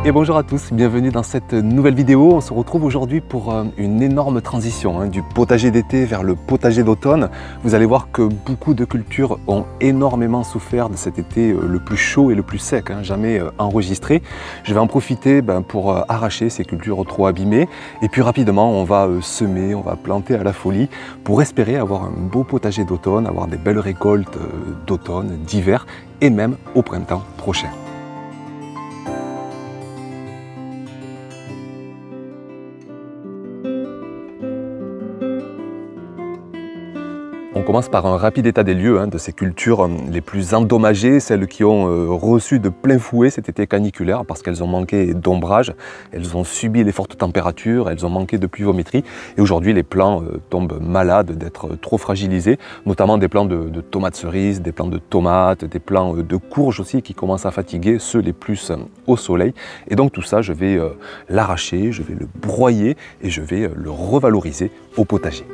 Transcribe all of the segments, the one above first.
Et bonjour à tous, bienvenue dans cette nouvelle vidéo. On se retrouve aujourd'hui pour une énorme transition du potager d'été vers le potager d'automne. Vous allez voir que beaucoup de cultures ont énormément souffert de cet été le plus chaud et le plus sec, jamais enregistré. Je vais en profiter pour arracher ces cultures trop abîmées. Et puis rapidement, on va semer, on va planter à la folie pour espérer avoir un beau potager d'automne, avoir des belles récoltes d'automne, d'hiver et même au printemps prochain. On commence par un rapide état des lieux de ces cultures les plus endommagées, celles qui ont reçu de plein fouet cet été caniculaire parce qu'elles ont manqué d'ombrage, elles ont subi les fortes températures, elles ont manqué de pluviométrie et aujourd'hui les plants tombent malades d'être trop fragilisés, notamment des plants de tomates cerises, des plants de tomates, des plants de courges aussi qui commencent à fatiguer, ceux les plus au soleil. Et donc tout ça, je vais l'arracher, je vais le broyer et je vais le revaloriser au potager.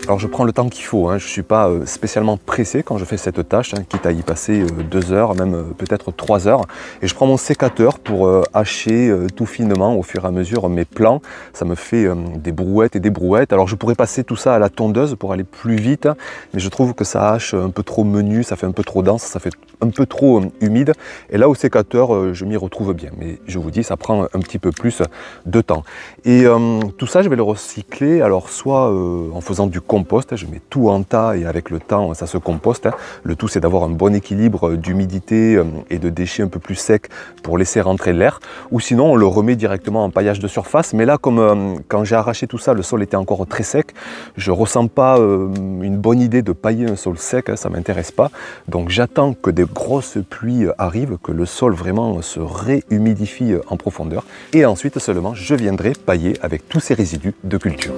Alors je prends le temps qu'il faut, je ne suis pas spécialement pressé quand je fais cette tâche, quitte à y passer 2 heures, même peut-être 3 heures. Et je prends mon sécateur pour hacher tout finement au fur et à mesure mes plants. Ça me fait des brouettes et des brouettes. Alors je pourrais passer tout ça à la tondeuse pour aller plus vite, mais je trouve que ça hache un peu trop menu, ça fait un peu trop dense, ça fait un peu trop humide. Et là au sécateur, je m'y retrouve bien. Mais je vous dis, ça prend un petit peu plus de temps. Et tout ça, je vais le recycler, alors soit en faisant du compost, je mets tout en tas et avec le temps ça se composte. Le tout c'est d'avoir un bon équilibre d'humidité et de déchets un peu plus secs pour laisser rentrer l'air, ou sinon on le remet directement en paillage de surface. Mais là, comme quand j'ai arraché tout ça, le sol était encore très sec, je ne ressens pas une bonne idée de pailler un sol sec, ça ne m'intéresse pas. Donc j'attends que des grosses pluies arrivent, que le sol vraiment se réhumidifie en profondeur, et ensuite seulement je viendrai pailler avec tous ces résidus de culture.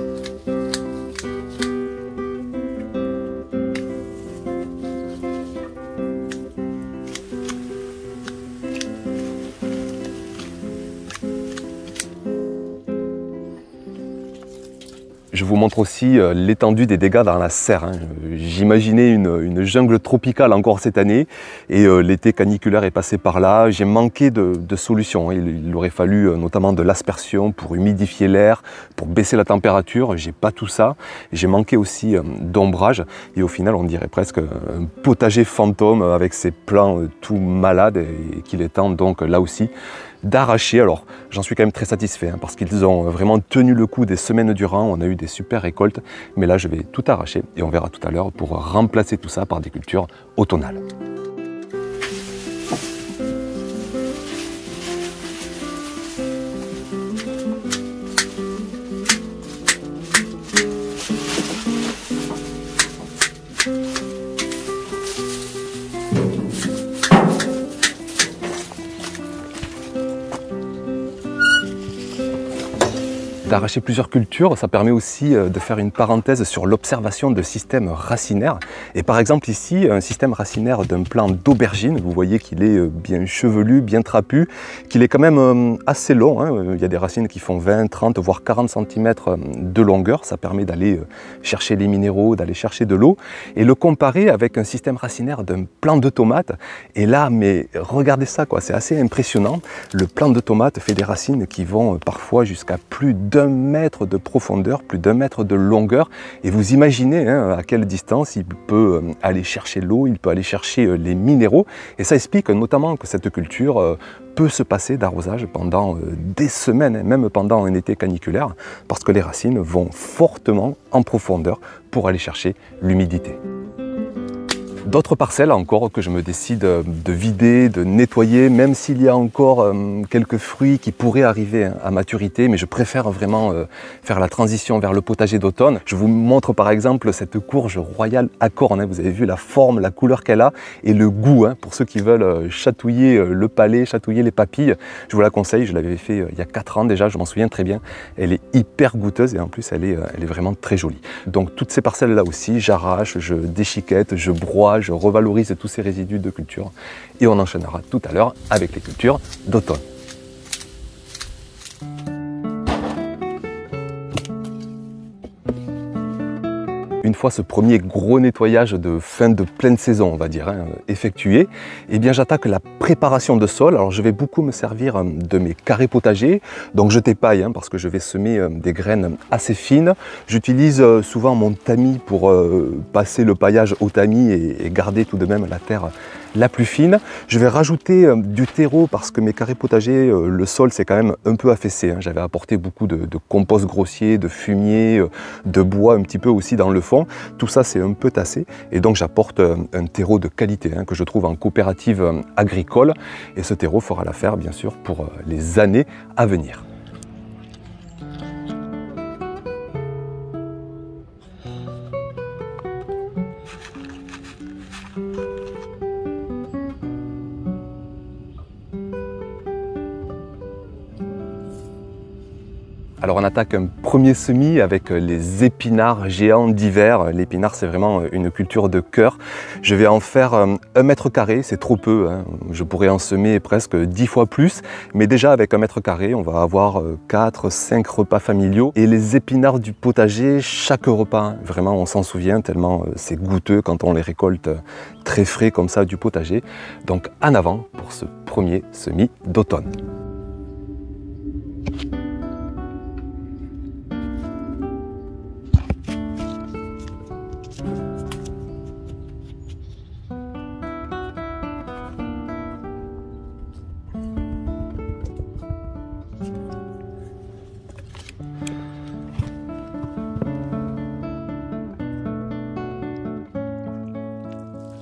Je vous montre aussi l'étendue des dégâts dans la serre. J'imaginais une jungle tropicale encore cette année et l'été caniculaire est passé par là. J'ai manqué de solutions. Il aurait fallu notamment de l'aspersion pour humidifier l'air, pour baisser la température. J'ai pas tout ça. J'ai manqué aussi d'ombrage et au final on dirait presque un potager fantôme avec ses plants tout malades et qu'il est temps donc là aussi d'arracher. Alors j'en suis quand même très satisfait parce qu'ils ont vraiment tenu le coup des semaines durant, on a eu des super récoltes, mais là je vais tout arracher et on verra tout à l'heure pour remplacer tout ça par des cultures automnales. D'arracher plusieurs cultures, ça permet aussi de faire une parenthèse sur l'observation de systèmes racinaires. Et par exemple ici, un système racinaire d'un plant d'aubergine, vous voyez qu'il est bien chevelu, bien trapu, qu'il est quand même assez long. Il y a des racines qui font 20, 30, voire 40 cm de longueur. Ça permet d'aller chercher les minéraux, d'aller chercher de l'eau. Et le comparer avec un système racinaire d'un plant de tomate. Et là, mais regardez ça, c'est assez impressionnant. Le plant de tomate fait des racines qui vont parfois jusqu'à plus d'1 mètre de profondeur, plus d'1 mètre de longueur, et vous imaginez à quelle distance il peut aller chercher l'eau, il peut aller chercher les minéraux, et ça explique notamment que cette culture peut se passer d'arrosage pendant des semaines, même pendant un été caniculaire, parce que les racines vont fortement en profondeur pour aller chercher l'humidité. D'autres parcelles encore que je me décide de vider, de nettoyer, même s'il y a encore quelques fruits qui pourraient arriver à maturité, mais je préfère vraiment faire la transition vers le potager d'automne. Je vous montre par exemple cette courge royale à cornes, vous avez vu la forme, la couleur qu'elle a et le goût, pour ceux qui veulent chatouiller le palais, chatouiller les papilles. Je vous la conseille, je l'avais fait il y a 4 ans déjà, je m'en souviens très bien. Elle est hyper goûteuse et en plus elle est vraiment très jolie. Donc toutes ces parcelles là aussi, j'arrache, je déchiquette, je broie, je revalorise tous ces résidus de culture et on enchaînera tout à l'heure avec les cultures d'automne. Une fois ce premier gros nettoyage de fin de pleine saison, on va dire, effectué, eh bien j'attaque la préparation de sol. Alors je vais beaucoup me servir de mes carrés potagers, donc je dépaille parce que je vais semer des graines assez fines. J'utilise souvent mon tamis pour passer le paillage au tamis et garder tout de même la terre la plus fine. Je vais rajouter du terreau parce que mes carrés potagers, le sol c'est quand même un peu affaissé. J'avais apporté beaucoup de compost grossier, de fumier, de bois un petit peu aussi dans le fond. Tout ça c'est un peu tassé et donc j'apporte un terreau de qualité que je trouve en coopérative agricole et ce terreau fera l'affaire bien sûr pour les années à venir. Alors on attaque un premier semis avec les épinards géants d'hiver. L'épinard c'est vraiment une culture de cœur. Je vais en faire 1 mètre carré, c'est trop peu. Je pourrais en semer presque 10 fois plus. Mais déjà avec 1 mètre carré, on va avoir 4-5 repas familiaux. Et les épinards du potager, chaque repas, vraiment on s'en souvient tellement c'est goûteux quand on les récolte très frais comme ça du potager. Donc en avant pour ce premier semis d'automne.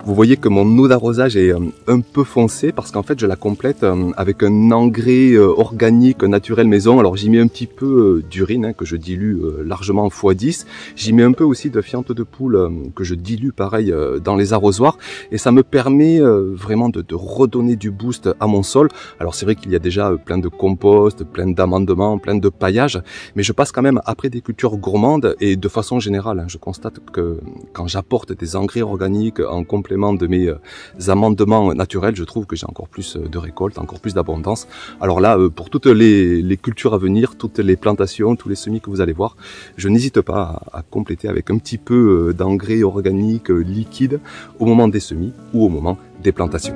Vous voyez que mon eau d'arrosage est un peu foncée parce qu'en fait je la complète avec un engrais organique naturel maison. Alors j'y mets un petit peu d'urine que je dilue largement x10. J'y mets un peu aussi de fiente de poule que je dilue pareil dans les arrosoirs et ça me permet vraiment de redonner du boost à mon sol. Alors c'est vrai qu'il y a déjà plein de compost, plein d'amendements, plein de paillage, mais je passe quand même après des cultures gourmandes et de façon générale, je constate que quand j'apporte des engrais organiques en complément de mes amendements naturels, je trouve que j'ai encore plus de récolte, encore plus d'abondance. Alors là, pour toutes les cultures à venir, toutes les plantations, tous les semis que vous allez voir, je n'hésite pas à compléter avec un petit peu d'engrais organiques liquides au moment des semis ou au moment des plantations.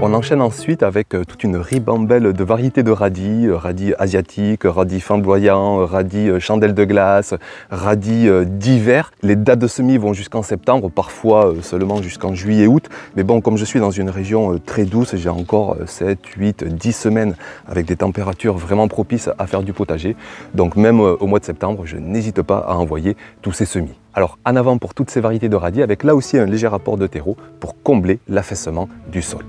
On enchaîne ensuite avec toute une ribambelle de variétés de radis, radis asiatiques, radis flamboyants, radis chandelle de glace, radis d'hiver. Les dates de semis vont jusqu'en septembre, parfois seulement jusqu'en juillet-août. Mais bon, comme je suis dans une région très douce, j'ai encore 7, 8, 10 semaines avec des températures vraiment propices à faire du potager. Donc même au mois de septembre, je n'hésite pas à envoyer tous ces semis. Alors en avant pour toutes ces variétés de radis, avec là aussi un léger apport de terreau pour combler l'affaissement du sol.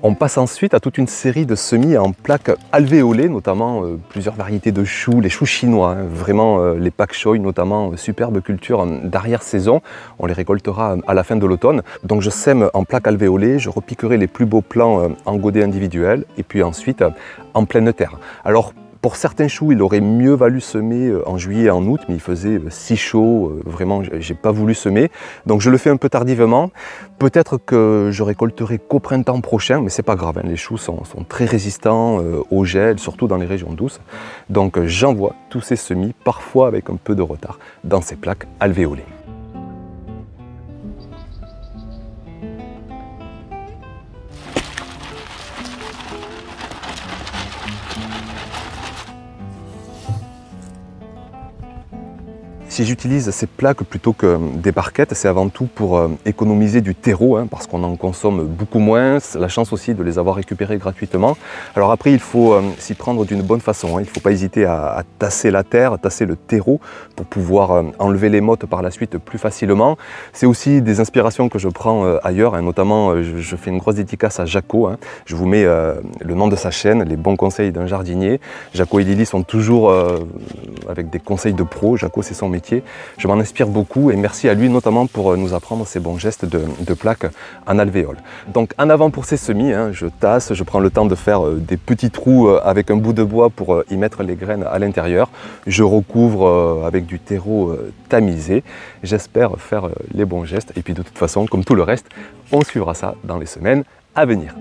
On passe ensuite à toute une série de semis en plaques alvéolées, notamment plusieurs variétés de choux, les choux chinois, vraiment les pak choi, notamment superbe culture d'arrière-saison. On les récoltera à la fin de l'automne. Donc je sème en plaques alvéolées, je repiquerai les plus beaux plants en godets individuels et puis ensuite en pleine terre. Alors Pour certains choux, il aurait mieux valu semer en juillet et en août, mais il faisait si chaud, vraiment, j'ai pas voulu semer. Donc je le fais un peu tardivement. Peut-être que je récolterai qu'au printemps prochain, mais c'est pas grave, hein, les choux sont très résistants au gel, surtout dans les régions douces. Donc j'envoie tous ces semis, parfois avec un peu de retard, dans ces plaques alvéolées. Si j'utilise ces plaques plutôt que des barquettes, c'est avant tout pour économiser du terreau, hein, parce qu'on en consomme beaucoup moins. C'est la chance aussi de les avoir récupérés gratuitement. Alors après, il faut s'y prendre d'une bonne façon, hein. Il ne faut pas hésiter à tasser la terre, tasser le terreau pour pouvoir enlever les mottes par la suite plus facilement. C'est aussi des inspirations que je prends ailleurs, hein, notamment je fais une grosse dédicace à Jaco, hein. Je vous mets le nom de sa chaîne, les bons conseils d'un jardinier. Jaco et Lily sont toujours avec des conseils de pro. Jaco, c'est son métier. Je m'en inspire beaucoup et merci à lui notamment pour nous apprendre ces bons gestes de plaques en alvéole. Donc en avant pour ces semis, hein, je tasse, je prends le temps de faire des petits trous avec un bout de bois pour y mettre les graines à l'intérieur. Je recouvre avec du terreau tamisé. J'espère faire les bons gestes et puis de toute façon, comme tout le reste, on suivra ça dans les semaines à venir.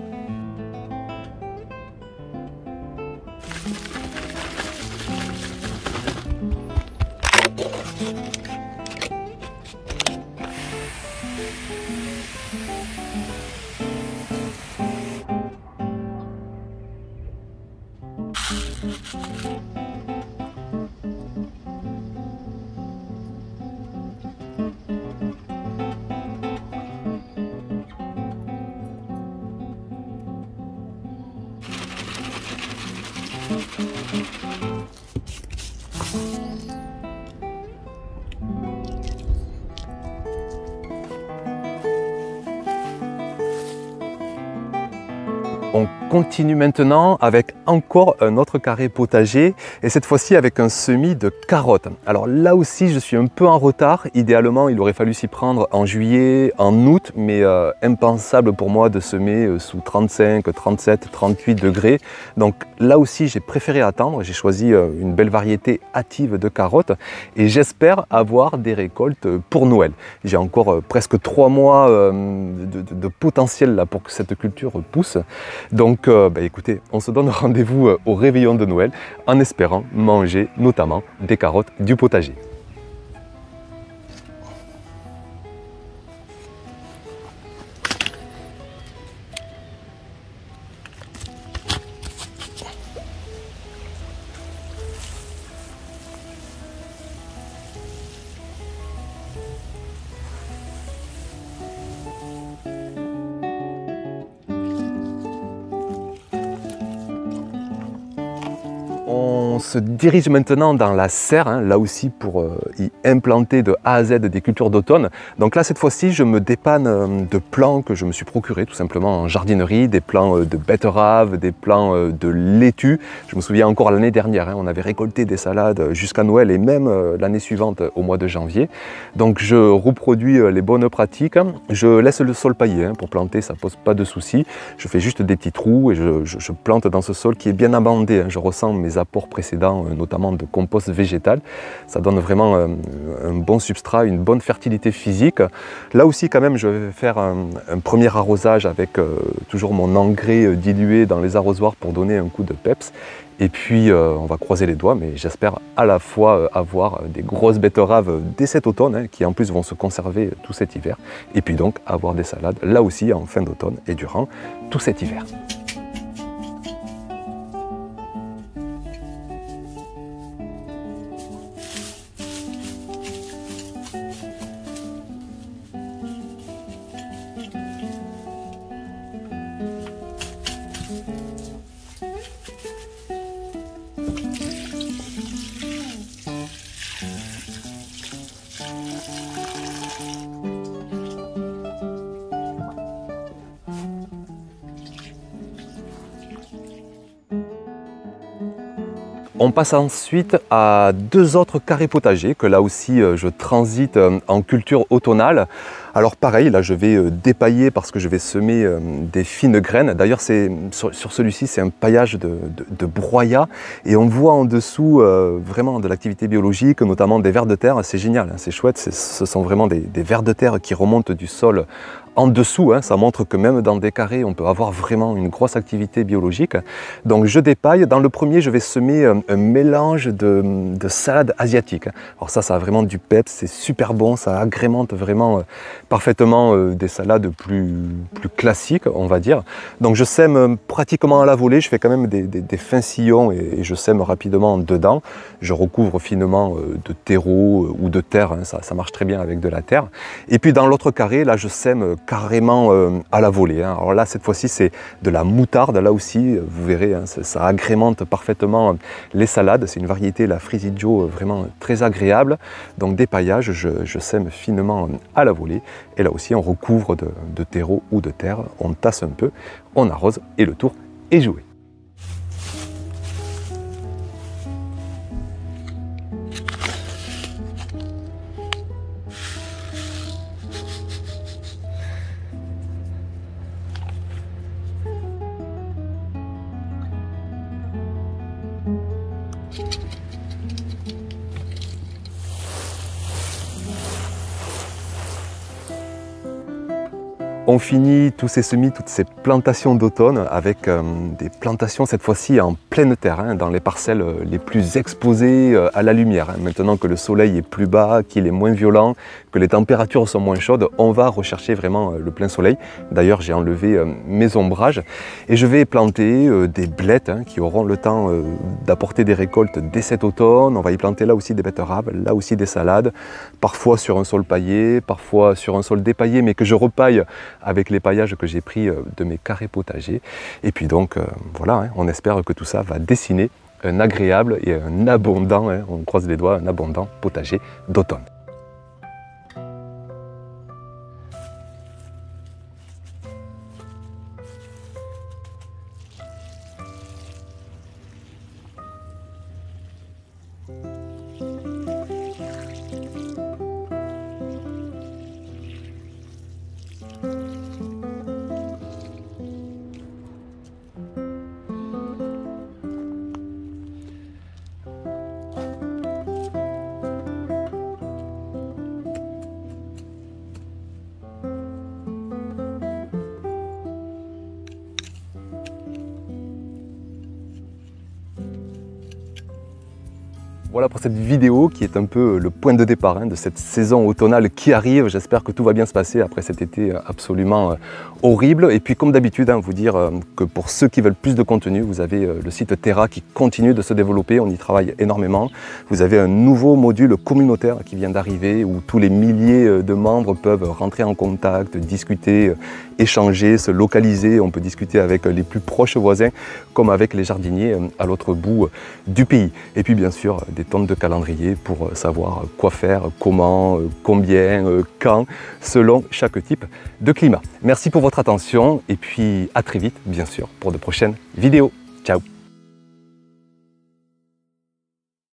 On continue maintenant avec encore un autre carré potager et cette fois-ci avec un semis de carottes. Alors là aussi je suis un peu en retard, idéalement il aurait fallu s'y prendre en juillet, en août, mais impensable pour moi de semer sous 35, 37, 38 degrés. Donc là aussi j'ai préféré attendre, j'ai choisi une belle variété hâtive de carottes et j'espère avoir des récoltes pour Noël. J'ai encore presque 3 mois de potentiel là pour que cette culture pousse. Donc écoutez, on se donne rendez-vous au réveillon de Noël en espérant manger notamment des carottes du potager. On se dirige maintenant dans la serre, hein, là aussi pour y implanter de A à Z des cultures d'automne. Donc là, cette fois-ci, je me dépanne de plants que je me suis procurés tout simplement en jardinerie, des plants de betterave, des plants de laitue. Je me souviens encore l'année dernière, hein, on avait récolté des salades jusqu'à Noël et même l'année suivante au mois de janvier. Donc je reproduis les bonnes pratiques. Je laisse le sol paillé, hein, pour planter, ça pose pas de soucis. Je fais juste des petits trous et je plante dans ce sol qui est bien amendé, hein. Je ressens mes apports précédents, notamment de compost végétal. Ça donne vraiment un bon substrat, une bonne fertilité physique. Là aussi, quand même, je vais faire un premier arrosage avec toujours mon engrais dilué dans les arrosoirs pour donner un coup de peps. Et puis, on va croiser les doigts, mais j'espère à la fois avoir des grosses betteraves dès cet automne, hein, qui en plus vont se conserver tout cet hiver. Et puis donc, avoir des salades, là aussi, en fin d'automne et durant tout cet hiver. On passe ensuite à 2 autres carrés potagers que là aussi je transite en culture automnale. Alors pareil, là je vais dépailler parce que je vais semer des fines graines. D'ailleurs sur celui-ci c'est un paillage de broyat et on voit en dessous vraiment de l'activité biologique, notamment des vers de terre. C'est génial, hein, c'est chouette, ce sont vraiment des vers de terre qui remontent du sol en dessous, hein, ça montre que même dans des carrés, on peut avoir vraiment une grosse activité biologique. Donc je dépaille. Dans le premier, je vais semer un mélange de salade asiatique. Alors ça a vraiment du peps, c'est super bon, ça agrémente vraiment parfaitement des salades plus classiques, on va dire. Donc je sème pratiquement à la volée, je fais quand même des fins sillons et je sème rapidement dedans. Je recouvre finement de terreau ou de terre, hein, ça marche très bien avec de la terre. Et puis dans l'autre carré, là je sème carrément à la volée, hein. Alors là cette fois-ci c'est de la moutarde, là aussi vous verrez, hein, ça agrémente parfaitement les salades. C'est une variété, la Frisigio, vraiment très agréable. Donc des paillages, je sème finement à la volée et là aussi on recouvre de terreau ou de terre, on tasse un peu, on arrose et le tour est joué. On finit tous ces semis, toutes ces plantations d'automne avec des plantations cette fois-ci en pleine terre, hein, dans les parcelles les plus exposées à la lumière. Hein. Maintenant que le soleil est plus bas, qu'il est moins violent, que les températures sont moins chaudes, on va rechercher vraiment le plein soleil. D'ailleurs, j'ai enlevé mes ombrages et je vais planter des blettes, hein, qui auront le temps d'apporter des récoltes dès cet automne. On va y planter là aussi des betteraves, là aussi des salades, parfois sur un sol paillé, parfois sur un sol dépaillé, mais que je repaille avec les paillages que j'ai pris de mes carrés potagers. Et puis donc voilà, hein, on espère que tout ça va dessiner un agréable et un abondant, hein, on croise les doigts, un abondant potager d'automne. Voilà pour cette vidéo qui est un peu le point de départ, hein, de cette saison automnale qui arrive. J'espère que tout va bien se passer après cet été absolument horrible. Et puis comme d'habitude, hein, vous dire que pour ceux qui veulent plus de contenu, vous avez le site Terra qui continue de se développer, on y travaille énormément. Vous avez un nouveau module communautaire qui vient d'arriver où tous les milliers de membres peuvent rentrer en contact, discuter, échanger, se localiser. On peut discuter avec les plus proches voisins comme avec les jardiniers à l'autre bout du pays. Et puis bien sûr, des tonnes de calendriers pour savoir quoi faire, comment, combien, quand, selon chaque type de climat. Merci pour votre attention et puis à très vite, bien sûr, pour de prochaines vidéos. Ciao!